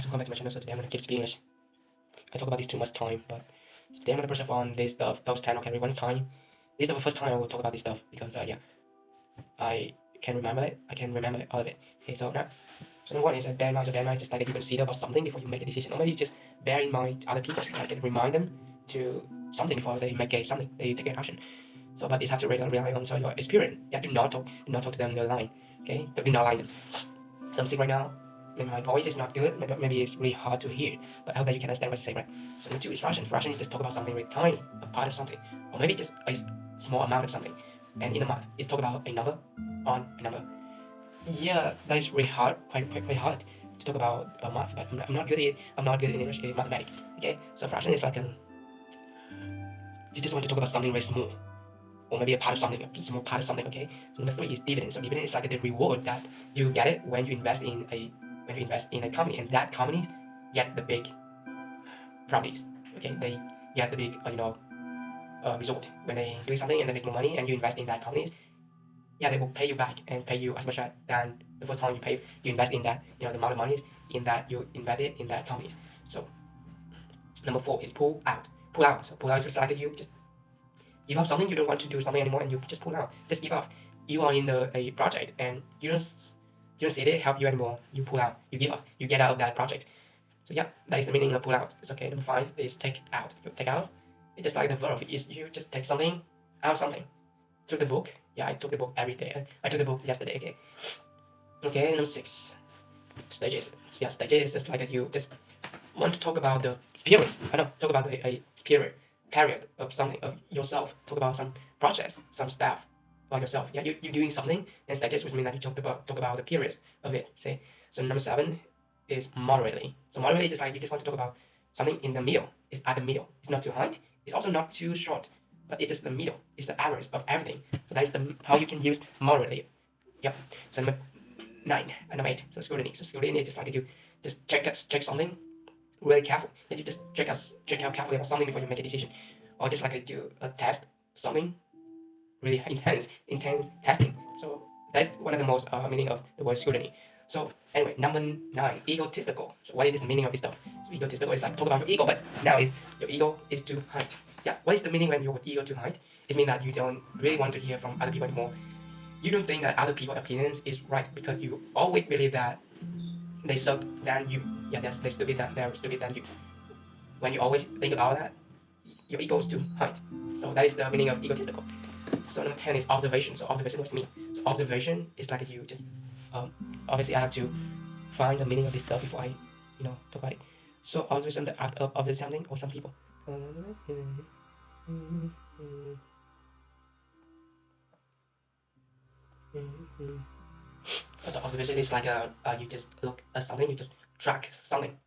welcome back to my channel. So today I'm gonna keep speaking English. I talk about this too much time, but today I'm gonna brush up on this stuff. Those 10 everyone's time. This is the first time I will talk about this stuff because I can remember it. I can remember all of it. Okay, so now, so number one is bear in mind. So bear in mind just like you consider about something before you make a decision, or maybe you just bear in mind other people, like remind them to something before they make something. They take action. So, but it's have to rely on your experience. Yeah, do not talk to them. They're lying. Okay, do not lie them. So I'm sick right now. Maybe my voice is not good, maybe it's really hard to hear, but I hope that you can understand what I say, right? So number two is fraction. Fraction is just talk about something really tiny, a part of something, or maybe just a small amount of something. And in the math, it's talk about a number on a number. Yeah, that is really hard, quite hard to talk about math, but I'm not good in English, in mathematics. Okay, so fraction is like you just want to talk about something very small, or maybe a part of something, a small part of something. Okay, so number three is dividend. So dividend is like the reward that you get it when you invest in a company, and that company get the big properties. Okay, they get the big result when they do something and they make more money, and you invest in that companies. Yeah, they will pay you back and pay you as much than the first time you invest in that, the amount of money in that you invested in that companies. So number four is pull out. Pull out. So pull out is just like you just give up something, you don't want to do something anymore, and you just pull out. Just give up. You are in a project and you don't see it help you anymore. You pull out. You give up. You get out of that project. So yeah, that is the meaning of pull out. It's okay. Number five is take out. You take out. It's just like the verb. Is you just take something out of something. Took the book. Yeah, I took the book every day. I took the book yesterday. Okay. Okay. Number six, stages. Yeah, stages is just like you just want to talk about the experience. I know. Talk about a period of something of yourself. Talk about some process, some stuff about yourself. Yeah, you're doing something, and stages which mean that you talk about the periods of it. Say, so number seven is moderately. So moderately is like you just want to talk about something in the middle. It's at the middle. It's not too high. It's also not too short, but it's just the middle. It's the average of everything. So that's how you can use moderately. Yep. So number number eight. So scrutiny. So scrutiny is just like you just check something really careful. Yeah, you just check out carefully about something before you make a decision, or just like you test something really intense testing. So that's one of the most meaning of the word scrutiny. So anyway, number nine, egotistical. So what is the meaning of this stuff? So egotistical is like talk about your ego, but now is your ego is too high. Yeah, what is the meaning when your ego too high? It means that you don't really want to hear from other people anymore. You don't think that other people's opinions is right because you always believe that they suck than you. Yeah, they're stupid than you. When you always think about that, your ego is too high. So that is the meaning of egotistical. So number 10 is observation. So observation was me. So observation is like you just obviously I have to find the meaning of this stuff before I talk about it. So observation, the art of observing something or some people. So observation is like you just look at something, you just track something.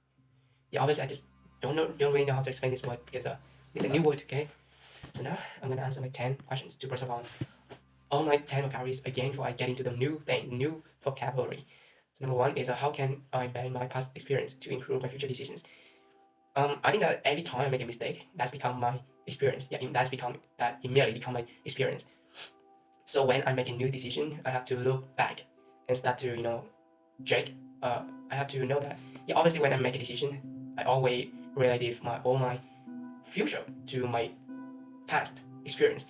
Yeah, obviously I just don't really know how to explain this word because it's a new word. Okay, so now I'm gonna answer my 10 questions to brush up on all my 10 vocabularies again before I get into the new vocabulary. So number one is how can I bear in my past experience to improve my future decisions? I think that every time I make a mistake, that's become my experience. Yeah, that immediately become my experience. So when I make a new decision, I have to look back and start to check. I have to know that obviously when I make a decision, I always relative all my future to my past experience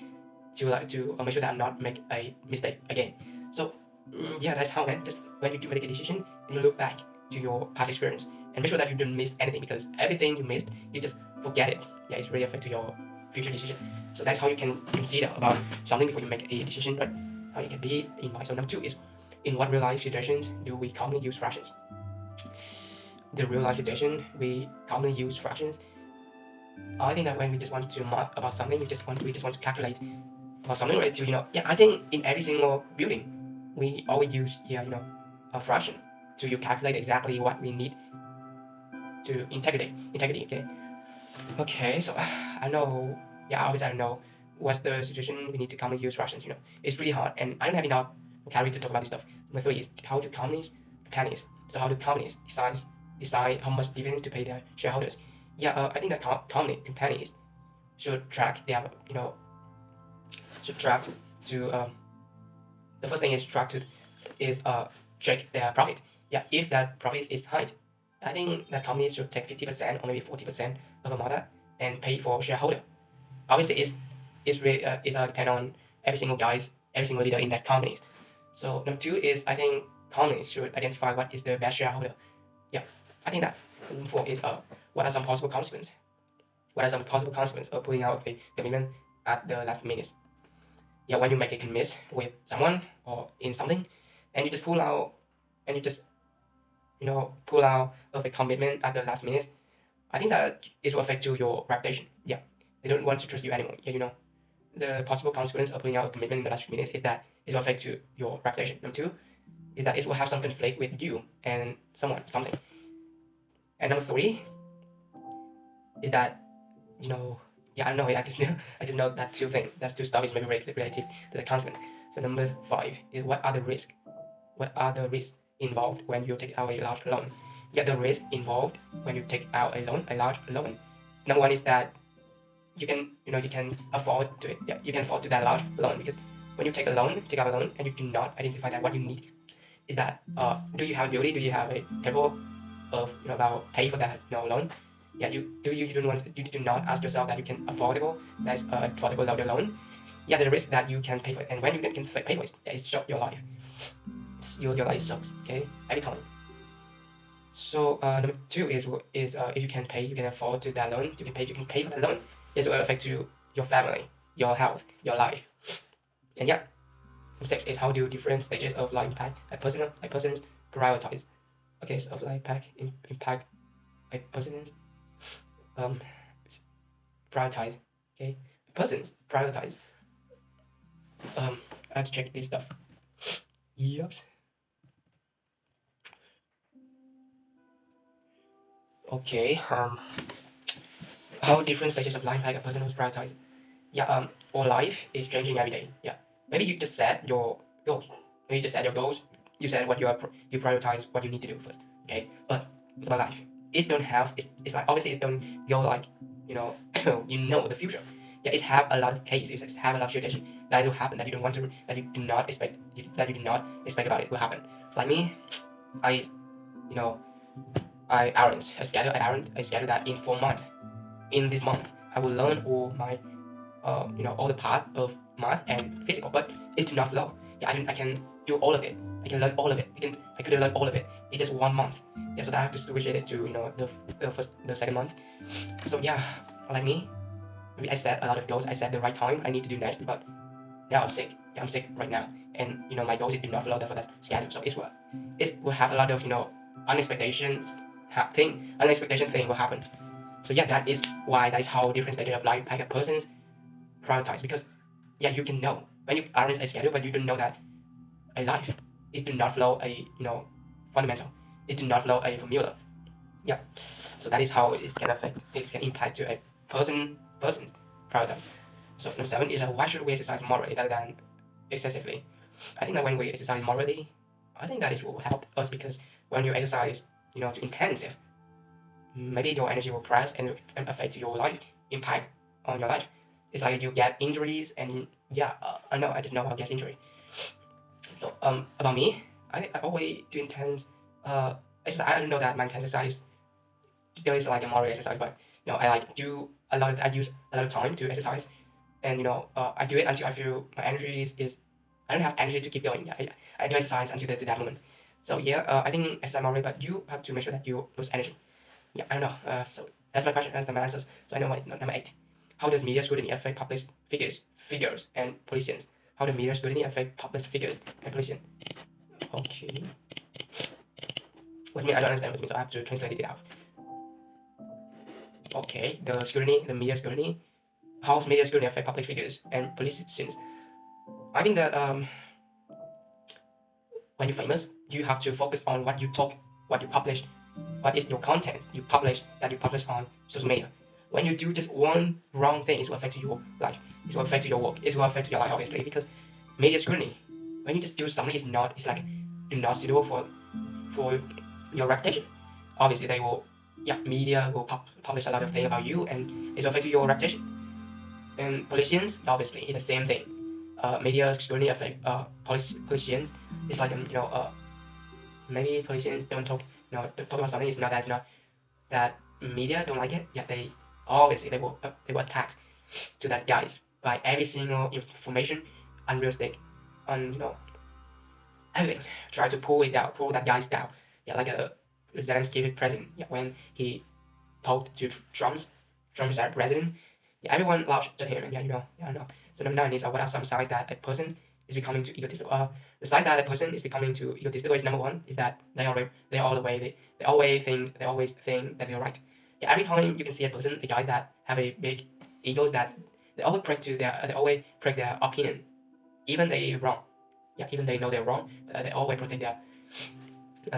to make sure that I'm not make a mistake again. So that's how, man. Just when you do make a decision, you look back to your past experience and make sure that you don't miss anything, because everything you missed, you just forget it. Yeah, it's really affect to your future decision. So that's how you can consider about something before you make a decision, right? How you can be in mind. So number two is, in what real life situations do we commonly use fractions? The real life situation we commonly use fractions. I think that when we just want to math about something, we just want to calculate about something, right? To I think in every single building, we always use a fraction to calculate exactly what we need to integrity. Okay. Okay. So I know. Yeah, obviously I don't know what's the situation we need to commonly use fractions. It's pretty hard, and I don't have enough vocabulary to talk about this stuff. Number three is how do companies pennies. So how do companies decide how much dividends to pay their shareholders? Yeah, I think that companies should track their to the first thing is check their profit. Yeah, if that profit is high, I think that companies should take 50% or maybe 40% of a matter and pay for shareholder. Obviously, it's depend on every single leader in that company. So number 2 is I think companies should identify what is the best shareholder. Yeah, I think that. So number 4 is what are some possible consequences? What are some possible consequences of pulling out of a commitment at the last minute? Yeah, when you make a commitment with someone or in something, and you just pull out, and you just pull out of a commitment at the last minute, I think that it will affect to your reputation. Yeah, they don't want to trust you anymore. Yeah, the possible consequence of pulling out a commitment in the last few minutes is that it will affect to your reputation. Number 2 is that it will have some conflict with you and something. And number 3 is that I don't know. I just know that two things. That's two stuff is maybe relative to the consequence. So number 5 is what are the risks? What are the risks involved when you take out a large loan? Yeah, the risk involved when you take out a large loan. Number 1 is that you can afford to it. Yeah, you can afford to that large loan, because when you take out a loan, and you do not identify that what you need is that do you have ability? Do you have a capable of about pay for that loan? Yeah, you do not ask yourself that you can affordable that's affordable loan. Yeah, the risk that you can pay for it, and when you can pay for it, yeah, it's short your life. Your life sucks. Okay, every time. So number 2 is if you can pay, you can afford to that loan, you can pay for the loan. Yes, it will affect your family, your health, your life. And yeah, number 6 is how do different stages of life impact a person's prioritize. Okay, so of life impact a person's prioritize. Okay, a person's prioritize. I have to check this stuff. Yes. Okay. How different stages of life impact a person who's prioritized. Yeah. Our life is changing every day. Yeah. Maybe you just set your goals. You said what you prioritize, what you need to do first. Okay. But about life, it's like obviously it don't go like the future. Yeah, it have a lot of cases, it have a lot of situation that will happen that you do not expect about it will happen. Like me, I arrange a schedule that in 4 months. In this month, I will learn all my all the part of math and physical, but it's not flow. Yeah, I can do all of it. I can learn all of it. I couldn't learn all of it in just 1 month. Yeah, so that I have to switch it to the second month. So yeah, like me, maybe I set a lot of goals. I set the right time I need to do next, but now I'm sick. Yeah, I'm sick right now, and my goals do not follow that schedule. So it will have a lot of unexpected thing will happen. So yeah, that is how different stages of life impact a person's prioritize. Because yeah, you can know when you arrange a schedule, but you don't know that a life it do not follow a fundamental. It do not follow a formula. Yeah. So that is how it can impact to a person's prioritize. So number 7 is why should we exercise morally rather than excessively? I think that when we exercise morally, I think that it will help us, because when you exercise to intensive, maybe your energy will crash and affect your life, impact on your life. It's like you get injuries, and yeah, I just know I'll get injury. So about me, I always do intense exercise. I don't know that my intense exercise there is like a moderate exercise, but I use a lot of time to exercise, and I do it until I feel my energy is I don't have energy to keep going. Yeah, I do exercise until that moment. So yeah, I think exercise moderate, but you have to make sure that you lose energy. Yeah, I don't know. So that's my question. That's my answers. So I know what is number 8. How does media scrutiny affect published figures and politicians? How does media scrutiny affect published figures and politicians? Okay. What mean? I don't understand what it means, so I have to translate it out. Okay, the media scrutiny. How does media scrutiny affect public figures and politicians? I think that when you're famous, you have to focus on what you talk, what you publish, what is your content you publish on social media. When you do just one wrong thing, it will affect your life. It will affect your work. It will affect your life, obviously, because media scrutiny. When you just do something, it's like do not suitable for your reputation. Obviously, media will publish a lot of things about you, and it will affect your reputation. And politicians, obviously, it's the same thing. Media scrutiny affect politicians. It's like maybe politicians don't talk talk about something is not that media don't like it. Yeah, they will attack to that guys by every single information, unrealistic, everything. Try to pull that guys down. Yeah, like a Zelensky president. Yeah, when he talked to Trump's president. Yeah, everyone loves him. And yeah, I know. So number 9 is what are some signs that a person is becoming too egotistical? The signs that a person is becoming too egotistical is number 1 is that they always think that they're right. Yeah, every time you can see a guys that have a big egos that they always protect their opinion, even they wrong. Yeah, even they know they're wrong, they always protect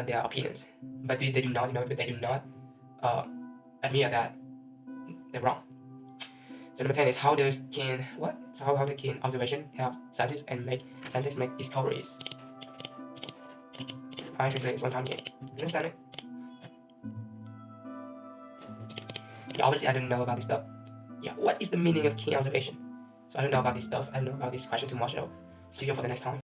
their opinions. But they do not, admit that they're wrong. So number 10 is how can observation help scientists make discoveries? I translate this one time again. Understand it? Yeah, obviously I don't know about this stuff. Yeah, what is the meaning of keen observation? So I don't know about this stuff. I don't know about this question too much. So see you for the next time.